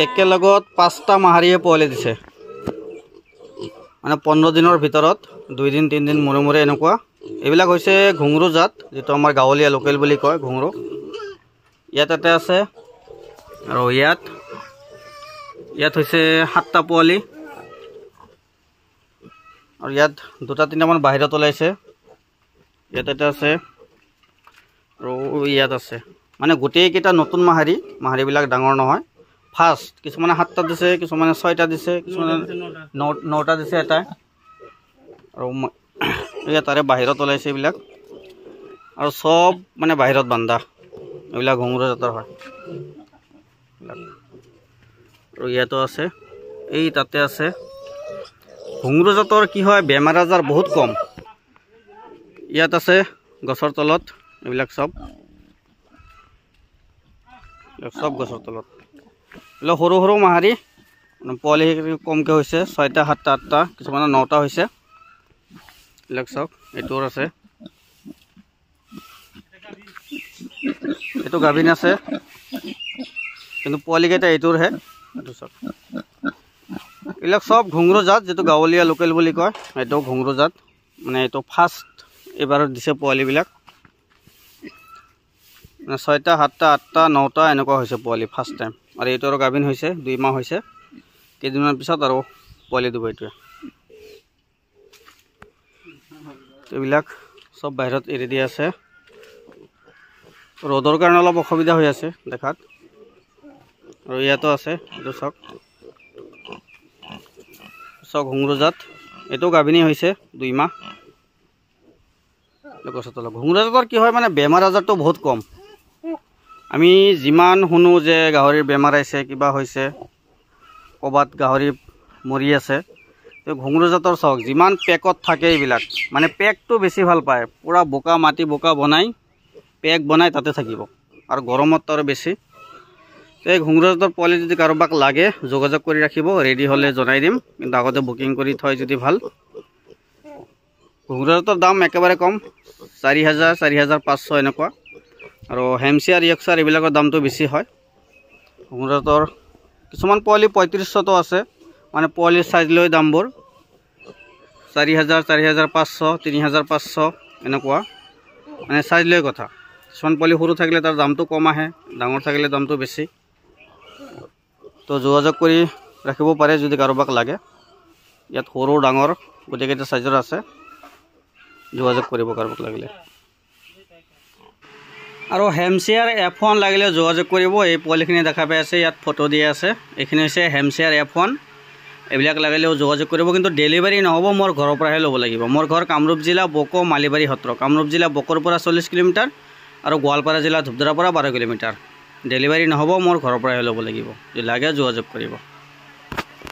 একেলগত 5টা মাহাৰীয়ে পোৱালি দিছে মানে 15 দিনৰ ভিতৰত 2 দিন 3 দিন মূৰে মূৰে এনেকুৱা এইবিলাক হৈছে ঘুংৰু জাত যেটো আমাৰ গাঁৱলীয়া লোকেল বুলি কয় ঘুংৰু ইয়াত এটা আছে আৰু ইয়াত হৈছে 7টা পোৱালি আৰু ইয়াত 2টা 3টা মান বাহিৰত ওলাইছে ইয়াত এটা আছে আৰু ইয়াত আছে মানে গোটেই কেইটা নতুন মাহাৰীবিলাক ডাঙৰ নহয় ফাৰ্ষ্ট কিছুমানে 7টা দিছে কিছুমানে 6টা দিছে কিছুমানে 9টা দিছে এটা আৰু ইয়াত তাৰে বাহিৰত ওলাইছে এইবিলাক আৰু সব মানে বাহিৰত বান্ধা এইবিলাক ঘুংৰু জাতৰ হয় আৰু ইয়াতো আছে এই তাতে আছে ঘুংৰু জাতৰ কি হয় বেমাৰ আজাৰ বহুত কম ইয়াত আছে গছৰ তলত এইবিলাক সব গছৰ তলত এলা সৰু সৰু মাহাৰী পোৱালি কমকে হৈছে 6টা 7টা 8টা কিছুমানে 9টা হৈছে এইবিলাক সব এইটোৰ আছে এইটো গাভিন আছে কিন্তু পোৱালি কেইটা এইটোৰ হে এইটো সব এইবিলাক সব ঘুংৰু জাত যেটো গাঁৱলীয়া লোকেল বুলি কয় এইটো ঘুংৰু জাত মানে এইটো ফাৰ্ষ্ট এবাৰ দিছে পোৱালিবিলাক 6টা 7টা 8টা 9টা এনেকুৱা হৈছে পোৱালি ফাৰ্ষ্ট টাইম আৰু এইটোৰ গাভিন হৈছে 2 মাহ হৈছে কেইদিনমান পিছত আৰু পোৱালি দিব এইটো এইবিলাক সব বাহিৰত এৰি দিয়া আছে ৰ'দৰ কাৰণে অলপ অসুবিধা হৈ আছে দেখাত আৰু ইয়াতো আছে এইটো সব ঘুংৰু জাত এইটো গাভিনী হৈছে 2 মাহ ঘুংৰু জাতৰ কি হয় মানে বেমাৰ আজাৰটো বহুত কম আমি যিমান শুনো যে গাহৰিৰ বেমাৰ আছে কিবা হৈছে কবাত গাহৰি মৰি আছে তো ঘুংৰু জাতৰ চাওক যিমান পেকত থাকে এইবিলাক মানে পেকটো বেছি ভাল পায় পুৰা বোকা মাটি বোকা বনাই পেক বনাই তাতে থাকিব আৰু গৰমত আৰু বেছি এই ঘুংৰু জাতৰ পোৱালি যদি কাৰোবাক লাগে যোগাযোগ কৰি ৰাখিব ৰেডি হলে জনাই দিম কিন্তু আগতে বুকিং কৰি থয় যদি ভাল ঘুংৰু জাতৰ দাম একেবাৰে কম 4000 4500 এনেকুৱা আৰু হেমচিয়াৰ ইয়কচাৰ এইবিলাকৰ দামটো বেছি হয় ঘুংৰু জাতৰ কিছুমান পোৱালি 3500 আছে মানে পোৱালিৰ সাইজ লৈ দামবোৰ 4000 4500 3500 এনেকুৱা মানে সাইজ লৈ কথা কিছুমান পোৱালি সৰু থাকিলে তাৰ দামটো কম আহে ডাঙৰ থাকিলে দামটো বেছি তো যোগাযোগ কৰি ৰাখিব পাৰে যদি কাৰোবাক লাগে ইয়াত সৰু ডাঙৰ গোটেইকেইটা সাইজৰ আছে যোগাযোগ কৰিব কাৰোবাক লাগিলে আৰু হেমচিয়াৰ F1 লাগিলে যোগাযোগ কৰিব এই পোৱালিখিনি দেখা পাই আছে ইয়াত ফটো দিয়া আছে এইখিনি হৈছে হেমচিয়াৰ F1 এইবিলাক লাগিলেও যোগাযোগ কৰিব কিন্তু ডেলিভাৰী নহব মোৰ ঘৰৰ পৰাহে ল'ব লাগিব মোৰ ঘৰ কামৰূপ জিলা বকো মালিবাৰী সত্ৰ কামৰূপ জিলা বকৰ পৰা 40 কিলোমিটাৰ আৰু গোৱালপাৰা জিলা ধুবধাৰৰ পৰা 12 কিলোমিটাৰ ডেলিভাৰী নহব মোৰ ঘৰৰ পৰাহে ল'ব লাগিব যদি লাগে যোগাযোগ কৰিব